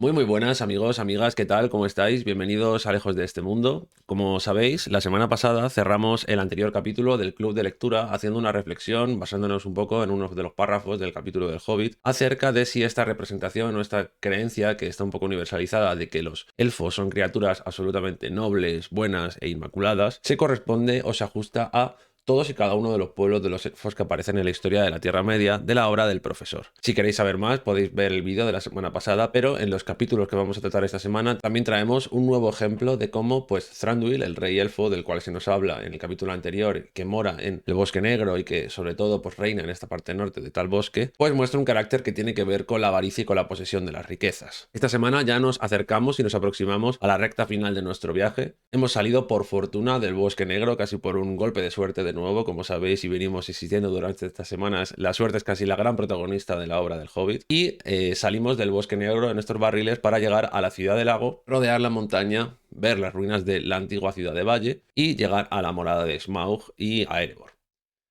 Muy buenas amigos, amigas, ¿qué tal? ¿Cómo estáis? Bienvenidos a Lejos de este Mundo. Como sabéis, la semana pasada cerramos el anterior capítulo del Club de Lectura haciendo una reflexión, basándonos un poco en uno de los párrafos del capítulo del Hobbit, acerca de si esta representación o esta creencia, que está un poco universalizada, de que los elfos son criaturas absolutamente nobles, buenas e inmaculadas, se corresponde o se ajusta a todos y cada uno de los pueblos de los elfos que aparecen en la historia de la Tierra Media de la obra del profesor. Si queréis saber más, podéis ver el vídeo de la semana pasada, pero en los capítulos que vamos a tratar esta semana también traemos un nuevo ejemplo de cómo, pues, Thranduil, el rey elfo del cual se nos habla en el capítulo anterior, que mora en el Bosque Negro y que sobre todo pues reina en esta parte norte de tal bosque, pues muestra un carácter que tiene que ver con la avaricia y con la posesión de las riquezas. Esta semana ya nos acercamos y nos aproximamos a la recta final de nuestro viaje. Hemos salido por fortuna del Bosque Negro, casi por un golpe de suerte de nuevo, como sabéis y venimos existiendo durante estas semanas. La suerte es casi la gran protagonista de la obra del Hobbit. Y salimos del Bosque Negro en estos barriles para llegar a la ciudad del lago, rodear la montaña, ver las ruinas de la antigua ciudad de Valle y llegar a la morada de Smaug y a Erebor.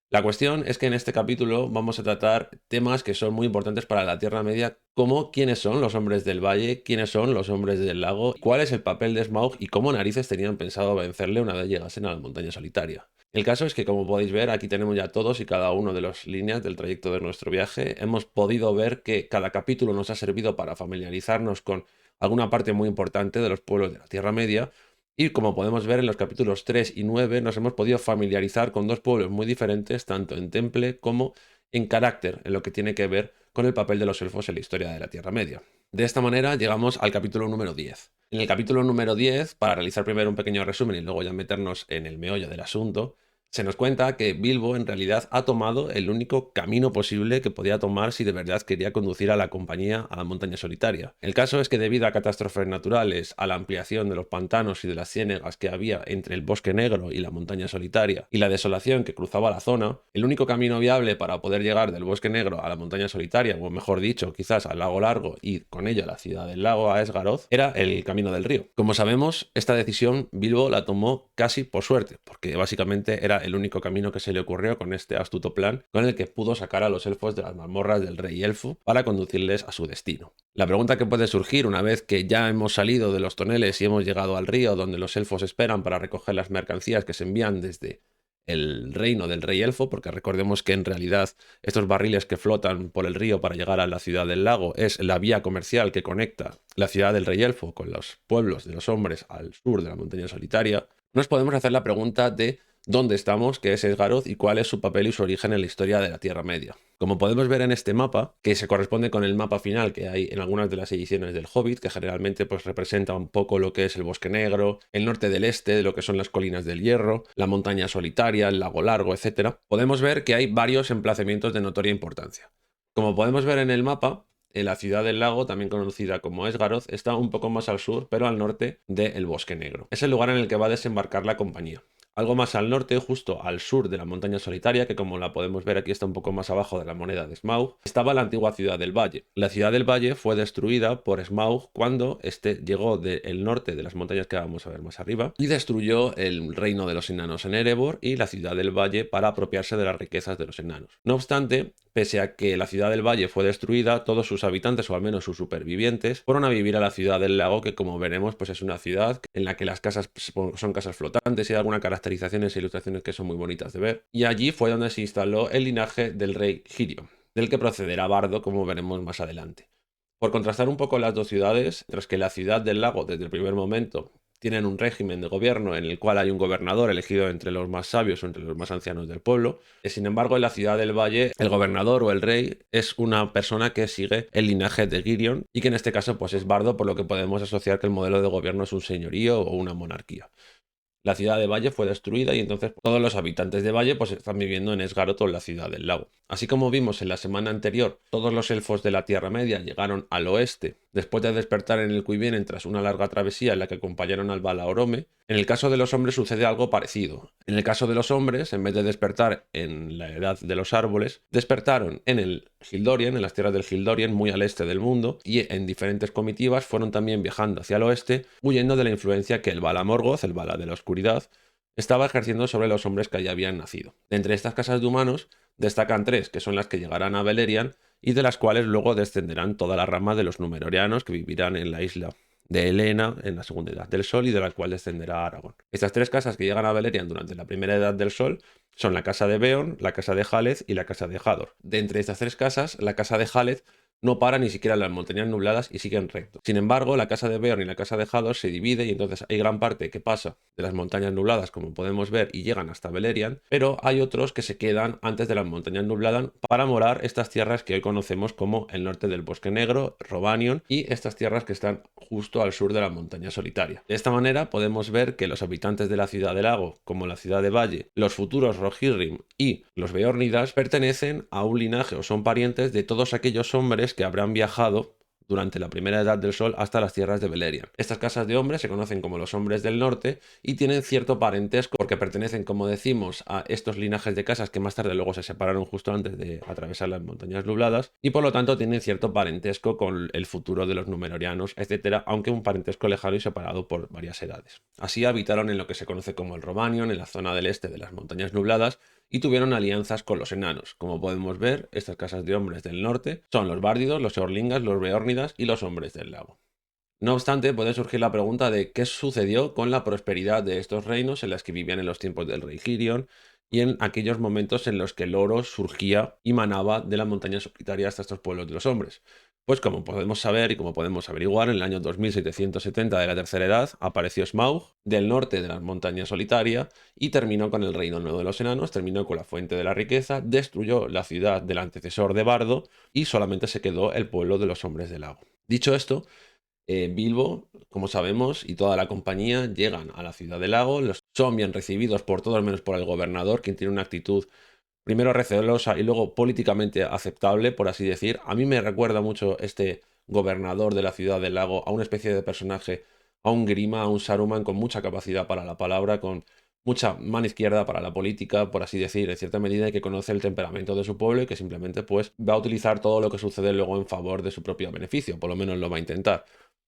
La cuestión es que en este capítulo vamos a tratar temas que son muy importantes para la Tierra Media, como quiénes son los hombres del valle, quiénes son los hombres del lago, cuál es el papel de Smaug y cómo narices tenían pensado vencerle una vez llegasen a la montaña solitaria. El caso es que, como podéis ver, aquí tenemos ya todos y cada uno de las líneas del trayecto de nuestro viaje. Hemos podido ver que cada capítulo nos ha servido para familiarizarnos con alguna parte muy importante de los pueblos de la Tierra Media. Y como podemos ver en los capítulos 3 y 9 nos hemos podido familiarizar con dos pueblos muy diferentes, tanto en temple como en carácter, en lo que tiene que ver con el papel de los elfos en la historia de la Tierra Media. De esta manera llegamos al capítulo número 10. En el capítulo número 10, para realizar primero un pequeño resumen y luego ya meternos en el meollo del asunto, se nos cuenta que Bilbo en realidad ha tomado el único camino posible que podía tomar si de verdad quería conducir a la compañía a la montaña solitaria. El caso es que debido a catástrofes naturales, a la ampliación de los pantanos y de las ciénegas que había entre el Bosque Negro y la montaña solitaria y la desolación que cruzaba la zona, el único camino viable para poder llegar del Bosque Negro a la montaña solitaria, o mejor dicho, quizás al lago Largo y con ello a la ciudad del lago, a Esgaroth, era el camino del río. Como sabemos, esta decisión Bilbo la tomó casi por suerte, porque básicamente era el único camino que se le ocurrió con este astuto plan con el que pudo sacar a los elfos de las mazmorras del rey elfo para conducirles a su destino. La pregunta que puede surgir una vez que ya hemos salido de los toneles y hemos llegado al río donde los elfos esperan para recoger las mercancías que se envían desde el reino del rey elfo, porque recordemos que en realidad estos barriles que flotan por el río para llegar a la ciudad del lago es la vía comercial que conecta la ciudad del rey elfo con los pueblos de los hombres al sur de la montaña solitaria, nos podemos hacer la pregunta de dónde estamos, qué es Esgaroth y cuál es su papel y su origen en la historia de la Tierra Media. Como podemos ver en este mapa, que se corresponde con el mapa final que hay en algunas de las ediciones del Hobbit, que generalmente pues representa un poco lo que es el Bosque Negro, el norte del este, de lo que son las Colinas del Hierro, la montaña solitaria, el lago Largo, etc., podemos ver que hay varios emplazamientos de notoria importancia. Como podemos ver en el mapa, la ciudad del lago, también conocida como Esgaroth, está un poco más al sur, pero al norte del Bosque Negro. Es el lugar en el que va a desembarcar la compañía. Algo más al norte, justo al sur de la montaña solitaria, que como la podemos ver aquí está un poco más abajo de la moneda de Smaug, estaba la antigua ciudad del Valle. La ciudad del Valle fue destruida por Smaug cuando este llegó del norte de las montañas que vamos a ver más arriba y destruyó el reino de los enanos en Erebor y la ciudad del Valle para apropiarse de las riquezas de los enanos. No obstante, pese a que la ciudad del Valle fue destruida, todos sus habitantes, o al menos sus supervivientes, fueron a vivir a la ciudad del lago, que como veremos pues es una ciudad en la que las casas son casas flotantes y hay alguna caracterizaciones e ilustraciones que son muy bonitas de ver. Y allí fue donde se instaló el linaje del rey Girio, del que procederá Bardo, como veremos más adelante. Por contrastar un poco las dos ciudades, mientras que la ciudad del lago desde el primer momento tienen un régimen de gobierno en el cual hay un gobernador elegido entre los más sabios o entre los más ancianos del pueblo. Sin embargo, en la ciudad del valle, el gobernador o el rey es una persona que sigue el linaje de Girion y que en este caso pues es bardo, por lo que podemos asociar que el modelo de gobierno es un señorío o una monarquía. La ciudad de Valle fue destruida y entonces todos los habitantes de Valle pues están viviendo en Esgaroth, en la ciudad del lago. Así como vimos en la semana anterior, todos los elfos de la Tierra Media llegaron al oeste después de despertar en el Cuivienen tras una larga travesía en la que acompañaron al Vala Orome. En el caso de los hombres sucede algo parecido. En el caso de los hombres, en vez de despertar en la edad de los árboles, despertaron en el Hildorien, en las tierras del Hildorien, muy al este del mundo, y en diferentes comitivas fueron también viajando hacia el oeste, huyendo de la influencia que el Vala Morgoth, el Vala de la oscuridad, estaba ejerciendo sobre los hombres que allí habían nacido. De entre estas casas de humanos destacan tres, que son las que llegarán a Beleriand y de las cuales luego descenderán toda la rama de los Númenóreanos que vivirán en la isla de Helena en la Segunda Edad del Sol y de la cual descenderá Aragorn. Estas tres casas que llegan a Beleriand durante la Primera Edad del Sol son la casa de Beorn, la casa de Haleth y la casa de Hador. De entre estas tres casas, la casa de Haleth no para ni siquiera en las montañas nubladas y siguen recto. Sin embargo, la casa de Beorn y la casa de Hador se divide y entonces hay gran parte que pasa de las montañas nubladas, como podemos ver, y llegan hasta Beleriand, pero hay otros que se quedan antes de las montañas nubladas para morar estas tierras que hoy conocemos como el norte del Bosque Negro, Rhovanion, y estas tierras que están justo al sur de la montaña solitaria. De esta manera podemos ver que los habitantes de la ciudad del lago, como la ciudad de Valle, los futuros Rohirrim y los Beornidas, pertenecen a un linaje o son parientes de todos aquellos hombres que habrán viajado durante la Primera Edad del Sol hasta las tierras de Beleriand. Estas casas de hombres se conocen como los hombres del norte y tienen cierto parentesco porque pertenecen, como decimos, a estos linajes de casas que más tarde luego se separaron justo antes de atravesar las montañas nubladas y por lo tanto tienen cierto parentesco con el futuro de los Númenóreanos, etcétera, aunque un parentesco lejano y separado por varias edades. Así habitaron en lo que se conoce como el Rhovanion, en la zona del este de las montañas nubladas, y tuvieron alianzas con los enanos. Como podemos ver, estas casas de hombres del norte son los Bárdidos, los Eorlingas, los Beórnidas y los hombres del lago. No obstante, puede surgir la pregunta de qué sucedió con la prosperidad de estos reinos en las que vivían en los tiempos del rey Girion y en aquellos momentos en los que el oro surgía y manaba de las montañas solitarias hasta estos pueblos de los hombres. Pues como podemos saber y como podemos averiguar, en el año 2770 de la Tercera Edad apareció Smaug del norte de las montañas solitarias y terminó con el reino nuevo de los enanos, terminó con la fuente de la riqueza, destruyó la ciudad del antecesor de Bardo y solamente se quedó el pueblo de los hombres del lago. Dicho esto, Bilbo, como sabemos, y toda la compañía llegan a la ciudad del lago, son bien recibidos por todos menos por el gobernador, quien tiene una actitud primero recelosa y luego políticamente aceptable, por así decir. A mí me recuerda mucho este gobernador de la ciudad del lago a una especie de personaje, a un Grima, a un Saruman con mucha capacidad para la palabra, con mucha mano izquierda para la política, por así decir, en cierta medida, y que conoce el temperamento de su pueblo y que simplemente pues va a utilizar todo lo que sucede luego en favor de su propio beneficio, por lo menos lo va a intentar.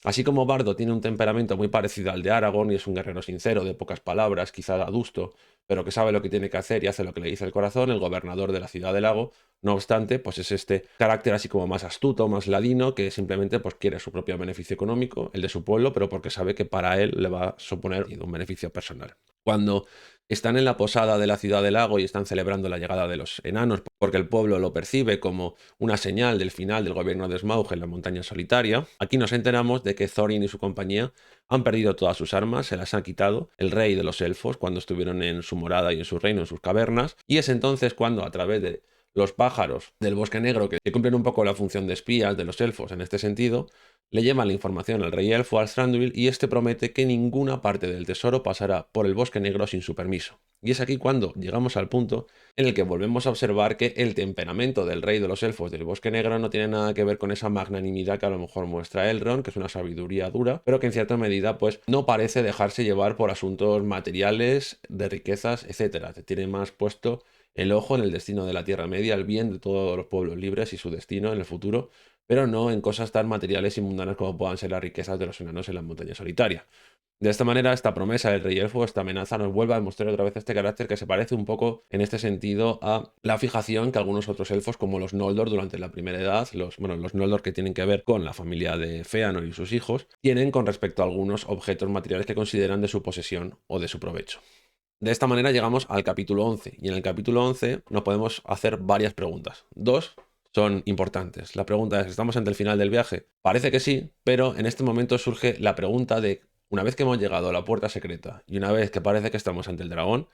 Así como Bardo tiene un temperamento muy parecido al de Aragorn y es un guerrero sincero, de pocas palabras, quizá adusto, pero que sabe lo que tiene que hacer y hace lo que le dice el corazón, el gobernador de la ciudad del lago, no obstante, pues es este carácter así como más astuto, más ladino, que simplemente pues quiere su propio beneficio económico, el de su pueblo, pero porque sabe que para él le va a suponer un beneficio personal. Cuando están en la posada de la ciudad del lago y están celebrando la llegada de los enanos, porque el pueblo lo percibe como una señal del final del gobierno de Smaug en la montaña solitaria, aquí nos enteramos de que Thorin y su compañía han perdido todas sus armas, se las ha quitado el rey de los elfos cuando estuvieron en su morada y en su reino, en sus cavernas, y es entonces cuando a través de los pájaros del Bosque Negro, que cumplen un poco la función de espías de los elfos en este sentido, le llevan la información al rey elfo, al Thranduil, y este promete que ninguna parte del tesoro pasará por el Bosque Negro sin su permiso. Y es aquí cuando llegamos al punto en el que volvemos a observar que el temperamento del rey de los elfos del Bosque Negro no tiene nada que ver con esa magnanimidad que a lo mejor muestra Elrond, que es una sabiduría dura, pero que en cierta medida pues no parece dejarse llevar por asuntos materiales, de riquezas, etc. Tiene más puesto el ojo en el destino de la Tierra Media, el bien de todos los pueblos libres y su destino en el futuro, pero no en cosas tan materiales y mundanas como puedan ser las riquezas de los enanos en la montaña solitaria. De esta manera, esta promesa del rey elfo, esta amenaza, nos vuelve a demostrar otra vez este carácter que se parece un poco en este sentido a la fijación que algunos otros elfos, como los Noldor durante la Primera Edad, los Noldor que tienen que ver con la familia de Fëanor y sus hijos, tienen con respecto a algunos objetos materiales que consideran de su posesión o de su provecho. De esta manera llegamos al capítulo 11, y en el capítulo 11 nos podemos hacer varias preguntas. Dos son importantes. La pregunta es, ¿estamos ante el final del viaje? Parece que sí, pero en este momento surge la pregunta de, una vez que hemos llegado a la puerta secreta y una vez que parece que estamos ante el dragón,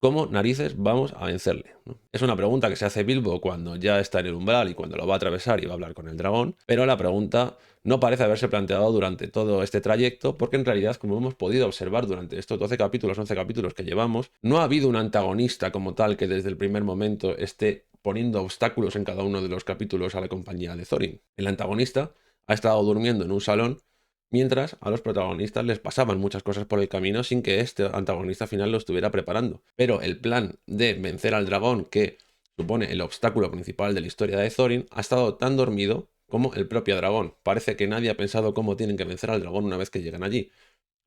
¿cómo narices vamos a vencerle? Es una pregunta que se hace Bilbo cuando ya está en el umbral y cuando lo va a atravesar y va a hablar con el dragón, pero la pregunta no parece haberse planteado durante todo este trayecto, porque en realidad, como hemos podido observar durante estos 12 capítulos, 11 capítulos que llevamos, no ha habido un antagonista como tal que desde el primer momento esté poniendo obstáculos en cada uno de los capítulos a la compañía de Thorin. El antagonista ha estado durmiendo en un salón, mientras a los protagonistas les pasaban muchas cosas por el camino sin que este antagonista final lo estuviera preparando. Pero el plan de vencer al dragón, que supone el obstáculo principal de la historia de Thorin, ha estado tan dormido como el propio dragón. Parece que nadie ha pensado cómo tienen que vencer al dragón una vez que llegan allí.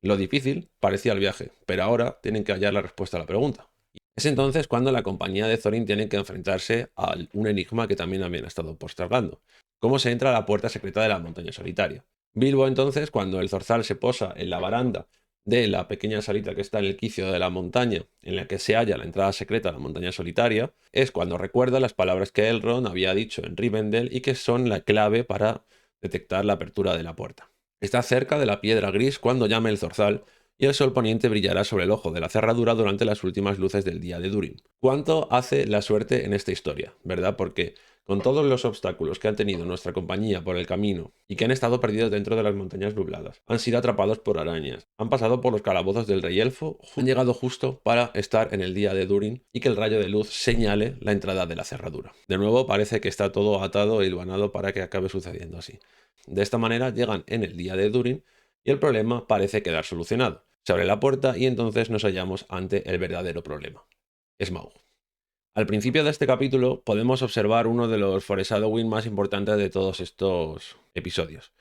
Lo difícil parecía el viaje, pero ahora tienen que hallar la respuesta a la pregunta. Es entonces cuando la compañía de Thorin tiene que enfrentarse a un enigma que también habían estado postergando: cómo se entra a la puerta secreta de la montaña solitaria. Bilbo entonces, cuando el zorzal se posa en la baranda de la pequeña salita que está en el quicio de la montaña, en la que se halla la entrada secreta a la montaña solitaria, es cuando recuerda las palabras que Elrond había dicho en Rivendell y que son la clave para detectar la apertura de la puerta. Está cerca de la piedra gris cuando llame el zorzal, y el sol poniente brillará sobre el ojo de la cerradura durante las últimas luces del día de Durin. ¿Cuánto hace la suerte en esta historia, verdad? Porque con todos los obstáculos que han tenido nuestra compañía por el camino y que han estado perdidos dentro de las montañas nubladas, han sido atrapados por arañas, han pasado por los calabozos del rey elfo, han llegado justo para estar en el día de Durin y que el rayo de luz señale la entrada de la cerradura. De nuevo, parece que está todo atado e hilvanado para que acabe sucediendo así. De esta manera llegan en el día de Durin y el problema parece quedar solucionado. Se abre la puerta y entonces nos hallamos ante el verdadero problema: Smaug. Al principio de este capítulo podemos observar uno de los foreshadowing más importantes de todos estos episodios.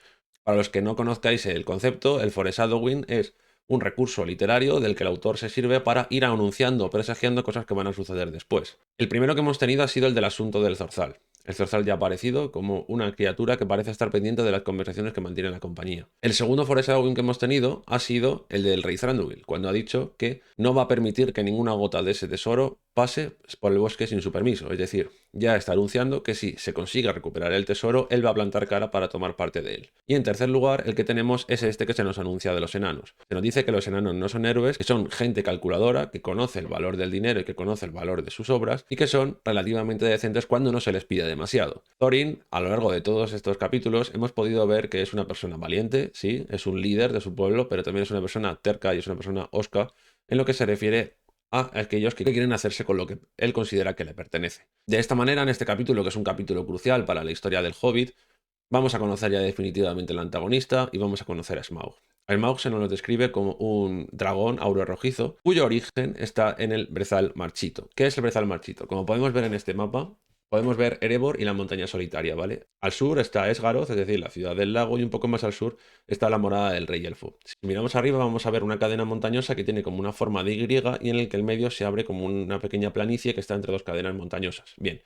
Para los que no conozcáis el concepto, el foreshadowing es un recurso literario del que el autor se sirve para ir anunciando o presagiando cosas que van a suceder después. El primero que hemos tenido ha sido el del asunto del zorzal. El zorzal ya ha aparecido como una criatura que parece estar pendiente de las conversaciones que mantiene la compañía. El segundo foreshadowing que hemos tenido ha sido el del rey Thranduil, cuando ha dicho que no va a permitir que ninguna gota de ese tesoro pase por el bosque sin su permiso. Es decir, ya está anunciando que si se consigue recuperar el tesoro, él va a plantar cara para tomar parte de él. Y en tercer lugar, el que tenemos es este que se nos anuncia de los enanos. Se nos dice que los enanos no son héroes, que son gente calculadora, que conoce el valor del dinero y que conoce el valor de sus obras, y que son relativamente decentes cuando no se les pide demasiado. Thorin, a lo largo de todos estos capítulos, hemos podido ver que es una persona valiente, sí, es un líder de su pueblo, pero también es una persona terca y es una persona hosca en lo que se refiere a aquellos que quieren hacerse con lo que él considera que le pertenece. De esta manera, en este capítulo, que es un capítulo crucial para la historia del Hobbit, vamos a conocer ya definitivamente al antagonista y vamos a conocer a Smaug. A Smaug se nos lo describe como un dragón auro rojizo, cuyo origen está en el Brezal Marchito. ¿Qué es el Brezal Marchito? Como podemos ver en este mapa, podemos ver Erebor y la montaña solitaria, ¿vale? Al sur está Esgaroth, es decir, la ciudad del lago, y un poco más al sur está la morada del rey elfo. Si miramos arriba vamos a ver una cadena montañosa que tiene como una forma de Y y en el que el medio se abre como una pequeña planicie que está entre dos cadenas montañosas. Bien,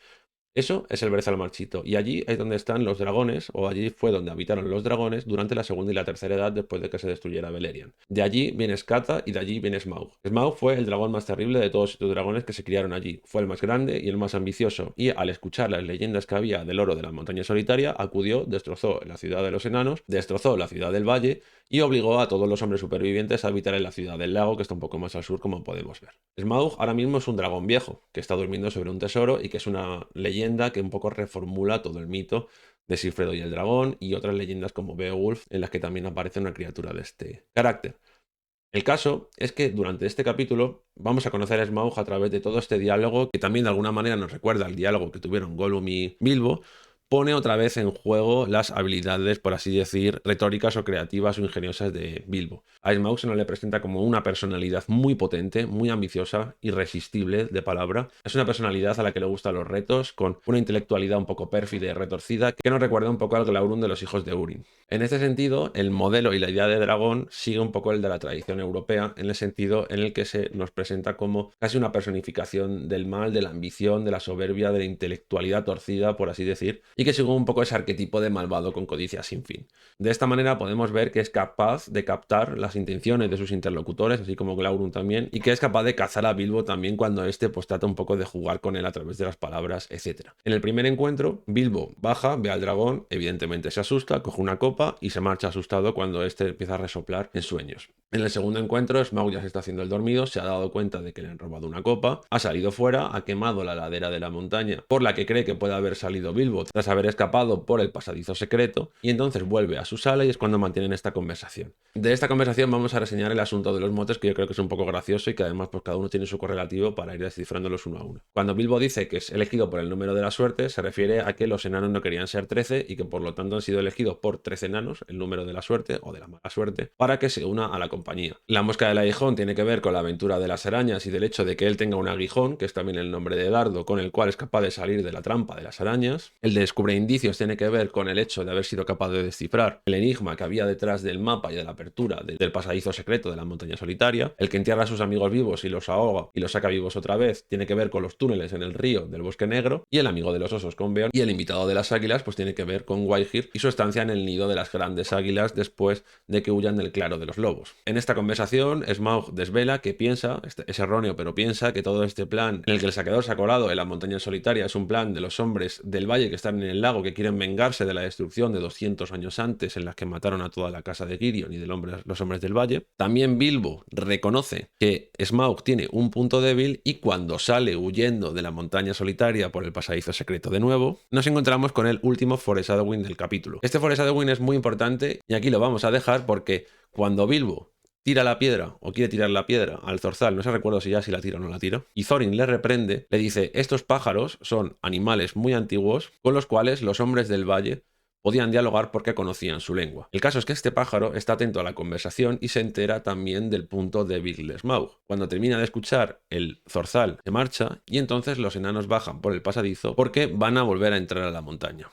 eso es el Brezal Marchito, y allí es donde están los dragones, o allí fue donde habitaron los dragones durante la segunda y la tercera edad después de que se destruyera Beleriand. De allí viene Skata y de allí viene Smaug. Smaug fue el dragón más terrible de todos estos dragones que se criaron allí. Fue el más grande y el más ambicioso, y al escuchar las leyendas que había del oro de la montaña solitaria, acudió, destrozó la ciudad de los enanos, destrozó la ciudad del valle y obligó a todos los hombres supervivientes a habitar en la ciudad del lago, que está un poco más al sur, como podemos ver. Smaug ahora mismo es un dragón viejo, que está durmiendo sobre un tesoro y que es una leyenda que un poco reformula todo el mito de Sigfredo y el dragón y otras leyendas como Beowulf, en las que también aparece una criatura de este carácter. El caso es que durante este capítulo vamos a conocer a Smaug a través de todo este diálogo, que también de alguna manera nos recuerda al diálogo que tuvieron Gollum y Bilbo. Pone otra vez en juego las habilidades, por así decir, retóricas o creativas o ingeniosas de Bilbo. A Smaug se nos le presenta como una personalidad muy potente, muy ambiciosa, irresistible de palabra. Es una personalidad a la que le gustan los retos, con una intelectualidad un poco pérfida y retorcida, que nos recuerda un poco al Glaurung de los hijos de Húrin. En este sentido, el modelo y la idea de dragón sigue un poco el de la tradición europea, en el sentido en el que se nos presenta como casi una personificación del mal, de la ambición, de la soberbia, de la intelectualidad torcida, por así decir, y que sigue un poco ese arquetipo de malvado con codicia sin fin. De esta manera podemos ver que es capaz de captar las intenciones de sus interlocutores, así como Glaurung también, y que es capaz de cazar a Bilbo también cuando éste pues trata un poco de jugar con él a través de las palabras, etc. En el primer encuentro, Bilbo baja, ve al dragón, evidentemente se asusta, coge una copa y se marcha asustado cuando éste empieza a resoplar en sueños. En el segundo encuentro, Smaug ya se está haciendo el dormido, se ha dado cuenta de que le han robado una copa, ha salido fuera, ha quemado la ladera de la montaña por la que cree que puede haber salido Bilbo tras haber escapado por el pasadizo secreto, y entonces vuelve a su sala y es cuando mantienen esta conversación. De esta conversación vamos a reseñar el asunto de los motes, que yo creo que es un poco gracioso y que además pues cada uno tiene su correlativo para ir descifrándolos uno a uno. Cuando Bilbo dice que es elegido por el número de la suerte, se refiere a que los enanos no querían ser 13 y que por lo tanto han sido elegidos por 13 enanos, el número de la suerte o de la mala suerte, para que se una a la compañía. La mosca del aguijón tiene que ver con la aventura de las arañas y del hecho de que él tenga un aguijón, que es también el nombre de dardo con el cual es capaz de salir de la trampa de las arañas. El de descubre indicios tiene que ver con el hecho de haber sido capaz de descifrar el enigma que había detrás del mapa y de la apertura del pasadizo secreto de la montaña solitaria. El que entierra a sus amigos vivos y los ahoga y los saca vivos otra vez tiene que ver con los túneles en el río del Bosque Negro. Y el amigo de los osos con Beorn. Y el invitado de las águilas pues tiene que ver con Whitehair y su estancia en el nido de las grandes águilas después de que huyan del claro de los lobos. En esta conversación, Smaug desvela que piensa, es erróneo, pero piensa que todo este plan en el que el saqueador se ha colado en la montaña solitaria es un plan de los hombres del valle que están en el lago, que quieren vengarse de la destrucción de 200 años antes en las que mataron a toda la casa de Girion y los hombres del valle. También Bilbo reconoce que Smaug tiene un punto débil y cuando sale huyendo de la montaña solitaria por el pasadizo secreto de nuevo, nos encontramos con el último foreshadowing del capítulo. Este foreshadowing es muy importante y aquí lo vamos a dejar porque cuando Bilbo tira la piedra o quiere tirar la piedra al zorzal, no se recuerda si ya si la tira o no la tira, y Thorin le reprende, le dice, estos pájaros son animales muy antiguos con los cuales los hombres del valle podían dialogar porque conocían su lengua. El caso es que este pájaro está atento a la conversación y se entera también del punto débil de Smaug. Cuando termina de escuchar, el zorzal se marcha y entonces los enanos bajan por el pasadizo porque van a volver a entrar a la montaña.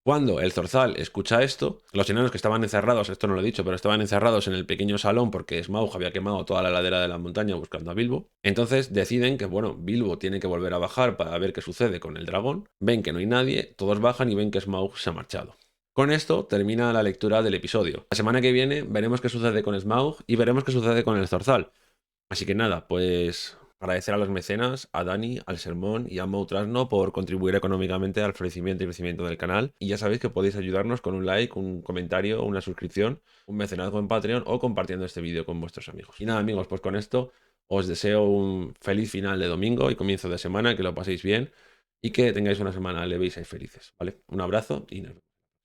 Cuando el zorzal escucha esto, los enanos que estaban encerrados, esto no lo he dicho, pero estaban encerrados en el pequeño salón porque Smaug había quemado toda la ladera de la montaña buscando a Bilbo, entonces deciden que, bueno, Bilbo tiene que volver a bajar para ver qué sucede con el dragón, ven que no hay nadie, todos bajan y ven que Smaug se ha marchado. Con esto termina la lectura del episodio. La semana que viene veremos qué sucede con Smaug y veremos qué sucede con el zorzal. Así que nada, pues agradecer a los mecenas, a Dani, al Sermón y a Moutrasno por contribuir económicamente al florecimiento y crecimiento del canal. Y ya sabéis que podéis ayudarnos con un like, un comentario, una suscripción, un mecenazgo en Patreon o compartiendo este vídeo con vuestros amigos. Y nada amigos, pues con esto os deseo un feliz final de domingo y comienzo de semana, que lo paséis bien y que tengáis una semana leve y seáis felices, ¿vale? Un abrazo y nos vemos.